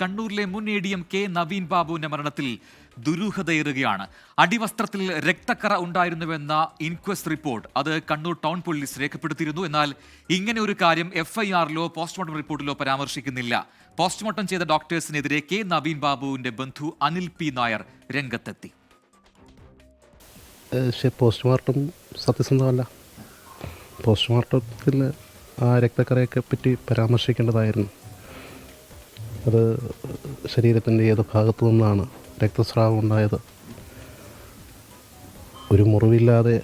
കണ്ണൂരിലെ മുൻ ADM K Naveen ബാബുവിന്റെ മരണത്തിൽ ദുരൂഹതയേറുകയാണ്. അടിവസ്ത്രത്തിൽ രക്തക്കറ ഉണ്ടായിരുന്നുവെന്ന ഇൻക്വസ്റ്റ് റിപ്പോർട്ട് അത് കണ്ണൂർ ടൗൺ പോലീസ് രേഖപ്പെടുത്തിയിരുന്നു. എന്നാൽ ഇങ്ങനെ ഒരു കാര്യം FIR-ലോ പോസ്റ്റ്മോർട്ടം റിപ്പോർട്ടിലോ പരാമർശിക്കുന്നില്ല. പോസ്റ്റ്മോർട്ടം ചെയ്ത ഡോക്ടേഴ്സിനെതിരെ കെ നവീൻ ബാബുവിന്റെ ബന്ധു അനിൽ പി നായർ രംഗത്തെത്തി. പോസ്റ്റ്മോർട്ടം സത്യസന്ധമല്ല. പോസ്റ്റ്മോർട്ടത്തിൽ ആ രക്തക്കറയൊക്കെ പറ്റി പരാമർശിക്കേണ്ടതായിരുന്നു. അത് ശരീരത്തിൻ്റെ ഏത് ഭാഗത്തു നിന്നാണ് രക്തസ്രാവം ഉണ്ടായത്? ഒരു മുറിവില്ലാതെ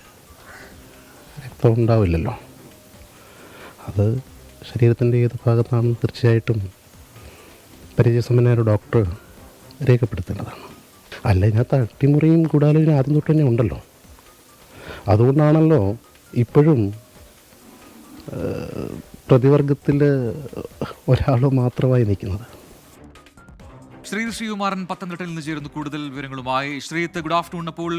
രക്തം ഉണ്ടാവില്ലല്ലോ. അത് ശരീരത്തിൻ്റെ ഏത് ഭാഗത്താണെന്ന് തീർച്ചയായിട്ടും പരിചയസമ്പന്നനായ ഒരു ഡോക്ടർ രേഖപ്പെടുത്തേണ്ടതാണ്. അല്ല, ഇതിനകത്ത് അട്ടിമുറിയും ഗൂഢാലോചന ആദ്യം തൊട്ട് തന്നെ ഉണ്ടല്ലോ. അതുകൊണ്ടാണല്ലോ ഇപ്പോഴും പ്രതിവർഗത്തിൽ ഒരാൾ മാത്രമായി നിൽക്കുന്നത്. ശ്രീകുമാരൻ പത്തനംതിട്ടയിൽ നിന്ന് ചേരുന്നു കൂടുതൽ വിവരങ്ങളുമായി. Sreeth, good afternoon. അപ്പോൾ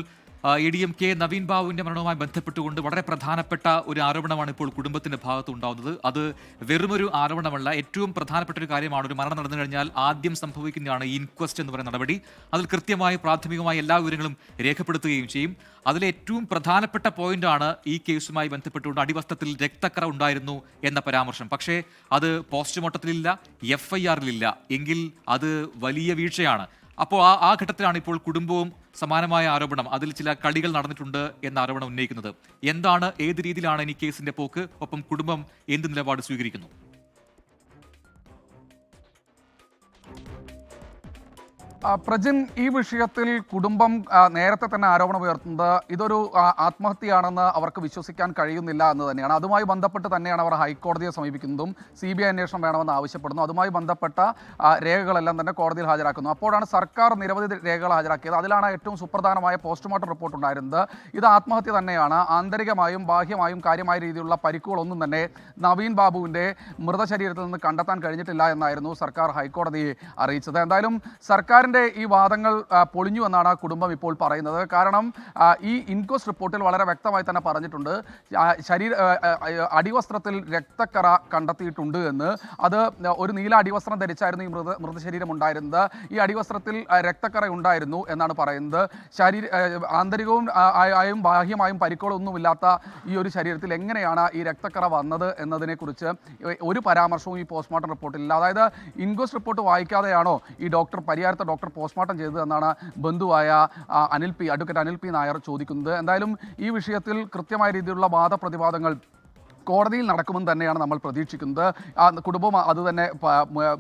ADM കെ നവീൻ ബാബുവിന്റെ മരണവുമായി ബന്ധപ്പെട്ടുകൊണ്ട് വളരെ പ്രധാനപ്പെട്ട ഒരു ആരോപണമാണ് ഇപ്പോൾ കുടുംബത്തിന്റെ ഭാഗത്ത് ഉണ്ടാവുന്നത്. അത് വെറുമൊരു ആരോപണമല്ല, ഏറ്റവും പ്രധാനപ്പെട്ട ഒരു കാര്യമാണ്. ഒരു മരണം നടന്നു കഴിഞ്ഞാൽ ആദ്യം സംഭവിക്കുന്നതാണ് ഇൻക്വസ്റ്റ് എന്ന് പറയുന്ന നടപടി. അതിൽ കൃത്യമായി പ്രാഥമികമായി എല്ലാ വിവരങ്ങളും രേഖപ്പെടുത്തുകയും ചെയ്യും. അതിലെ ഏറ്റവും പ്രധാനപ്പെട്ട പോയിന്റാണ് ഈ കേസുമായി ബന്ധപ്പെട്ടുകൊണ്ട് അടിവസ്ത്രത്തിൽ രക്തക്കറ ഉണ്ടായിരുന്നു എന്ന പരാമർശം. പക്ഷേ അത് പോസ്റ്റ്മോർട്ടത്തിലില്ല, FIR-ലില്ല. എങ്കിൽ അത് വലിയ വീഴ്ചയാണ്. അപ്പോൾ ആ ഘട്ടത്തിലാണ് ഇപ്പോൾ കുടുംബവും സമാനമായ ആരോപണം, അതിൽ ചില കളികൾ നടന്നിട്ടുണ്ട് എന്ന ആരോപണം ഉന്നയിക്കുന്നത്. എന്താണ്, ഏത് രീതിയിലാണ് ഇനി കേസിന്റെ പോക്ക്? ഒപ്പം കുടുംബം എന്ത് നിലപാട് സ്വീകരിക്കുന്നു? പ്രജിൻ, ഈ വിഷയത്തിൽ കുടുംബം നേരത്തെ തന്നെ ആരോപണം ഉയർത്തുന്നത് ഇതൊരു ആത്മഹത്യയാണെന്ന് അവർക്ക് വിശ്വസിക്കാൻ കഴിയുന്നില്ല എന്ന് തന്നെയാണ്. അതുമായി ബന്ധപ്പെട്ട് തന്നെയാണ് അവർ ഹൈക്കോടതിയെ സമീപിക്കുന്നതും CBI അന്വേഷണം വേണമെന്ന് ആവശ്യപ്പെടുന്നു. അതുമായി ബന്ധപ്പെട്ട രേഖകളെല്ലാം തന്നെ കോടതിയിൽ ഹാജരാക്കുന്നു. അപ്പോഴാണ് സർക്കാർ നിരവധി രേഖകൾ ഹാജരാക്കിയത്. അതിലാണ് ഏറ്റവും സുപ്രധാനമായ പോസ്റ്റ്മോർട്ടം റിപ്പോർട്ട് ഉണ്ടായിരുന്നത്. ഇത് ആത്മഹത്യ തന്നെയാണ്. ആന്തരികമായും ബാഹ്യമായും കാര്യമായ രീതിയിലുള്ള പരിക്കുകളൊന്നും തന്നെ നവീൻ ബാബുവിൻ്റെ മൃതശരീരത്തിൽ നിന്ന് കണ്ടെത്താൻ കഴിഞ്ഞിട്ടില്ല എന്നായിരുന്നു സർക്കാർ ഹൈക്കോടതിയെ അറിയിച്ചത്. എന്തായാലും സർക്കാരിൻ്റെ ഈ വാദങ്ങൾ പൊളിഞ്ഞു എന്നാണ് കുടുംബം ഇപ്പോൾ പറയുന്നത്. കാരണം ഈ ഇൻക്വസ്റ്റ് റിപ്പോർട്ടിൽ വളരെ വ്യക്തമായി തന്നെ പറഞ്ഞിട്ടുണ്ട്, അടിവസ്ത്രത്തിൽ രക്തക്കറ കണ്ടെത്തിയിട്ടുണ്ട് എന്ന്. അത് ഒരു നീല അടിവസ്ത്രം ധരിച്ചായിരുന്നു ഈ മൃതശരീരം ഉണ്ടായിരുന്നത്. ഈ അടിവസ്ത്രത്തിൽ രക്തക്കറ ഉണ്ടായിരുന്നു എന്നാണ് പറയുന്നത്. ആന്തരികവും ആയും ബാഹ്യമായും പരിക്കുകളൊന്നുമില്ലാത്ത ഈ ഒരു ശരീരത്തിൽ എങ്ങനെയാണ് ഈ രക്തക്കറ വന്നത് എന്നതിനെക്കുറിച്ച് ഒരു പരാമർശവും ഈ പോസ്റ്റ്മോർട്ടം റിപ്പോർട്ടിലില്ല. അതായത് ഇൻക്വസ്റ്റ് റിപ്പോർട്ട് വായിക്കാതെയാണോ ഈ പരിയാരത്തെ ഡോക്ടർ പോസ്റ്റ്മോർട്ടം ചെയ്തത് എന്നാണ് ബന്ധുവായ അഡ്വക്കേറ്റ് അനിൽ പി നായർ ചോദിക്കുന്നത്. എന്തായാലും ഈ വിഷയത്തിൽ കൃത്യമായ രീതിയിലുള്ള വാദപ്രതിവാദങ്ങൾ കോടതിയിൽ നടക്കുമെന്ന് തന്നെയാണ് നമ്മൾ പ്രതീക്ഷിക്കുന്നത്. കുടുംബം അതുതന്നെ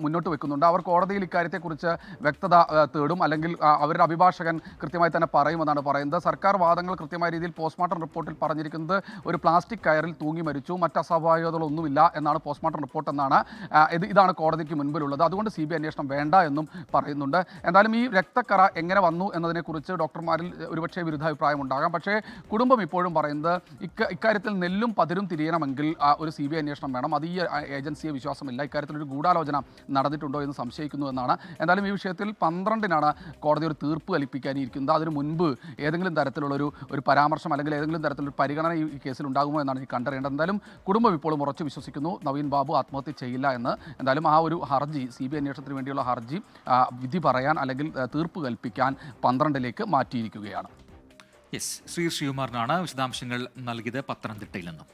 മുന്നോട്ട് വെക്കുന്നുണ്ട്. അവർ കോടതിയിൽ ഇക്കാര്യത്തെക്കുറിച്ച് വ്യക്തത തേടും, അല്ലെങ്കിൽ അവരുടെ അഭിഭാഷകൻ കൃത്യമായി തന്നെ പറയുമെന്നാണ് പറയുന്നത്. സർക്കാർ വാദങ്ങൾ കൃത്യമായ രീതിയിൽ പോസ്റ്റ്മോർട്ടം റിപ്പോർട്ടിൽ പറഞ്ഞിരിക്കുന്നത് ഒരു പ്ലാസ്റ്റിക് കയറിൽ തൂങ്ങി മരിച്ചു, മറ്റ് അസ്വാഭാവികതകളൊന്നുമില്ല എന്നാണ് പോസ്റ്റ്മോർട്ടം റിപ്പോർട്ട് എന്നാണ്. ഇതാണ് കോടതിക്ക് മുൻപിലുള്ളത്. അതുകൊണ്ട് CBI അന്വേഷണം വേണ്ട എന്നും പറയുന്നുണ്ട്. എന്തായാലും ഈ രക്തക്കറ എങ്ങനെ വന്നു എന്നതിനെക്കുറിച്ച് ഡോക്ടർമാരിൽ ഒരുപക്ഷെ വിരുദ്ധാഭിപ്രായം ഉണ്ടാകാം. പക്ഷേ കുടുംബം ഇപ്പോഴും പറയുന്നത് ഇക്കാര്യത്തിൽ നെല്ലും പതിരും തിരിയണമെങ്കിൽ ഒരു CBI അന്വേഷണം വേണം. അത് ഈ ഏജൻസിയെ വിശ്വാസമില്ല. ഇക്കാര്യത്തിൽ ഒരു ഗൂഢാലോചന നടന്നിട്ടുണ്ടോ എന്ന് സംശയിക്കുന്നു എന്നാണ്. എന്തായാലും ഈ വിഷയത്തിൽ 12-നാണ് കോടതി ഒരു തീർപ്പ് കൽപ്പിക്കാനിരിക്കുന്നത്. അതിനു മുൻപ് ഏതെങ്കിലും തരത്തിലുള്ള ഒരു പരാമർശം അല്ലെങ്കിൽ ഏതെങ്കിലും തരത്തിലൊരു പരിഗണന ഈ കേസിൽ ഉണ്ടാകുമോ എന്നാണ് ഈ കണ്ടറിയേണ്ടത്. എന്തായാലും കുടുംബം ഇപ്പോഴും ഉറച്ചു വിശ്വസിക്കുന്നു നവീൻ ബാബു ആത്മഹത്യ ചെയ്യില്ല എന്ന്. എന്തായാലും ആ ഒരു ഹർജി, CBI അന്വേഷണത്തിന് വേണ്ടിയുള്ള ഹർജി വിധി പറയാൻ അല്ലെങ്കിൽ തീർപ്പ് കൽപ്പിക്കാൻ 12-ലേക്ക് മാറ്റിയിരിക്കുകയാണ്. ശ്രീകുമാറിനാണ് വിശദാംശങ്ങൾ നൽകിയത് പത്തനംതിട്ടയിൽ നിന്നും.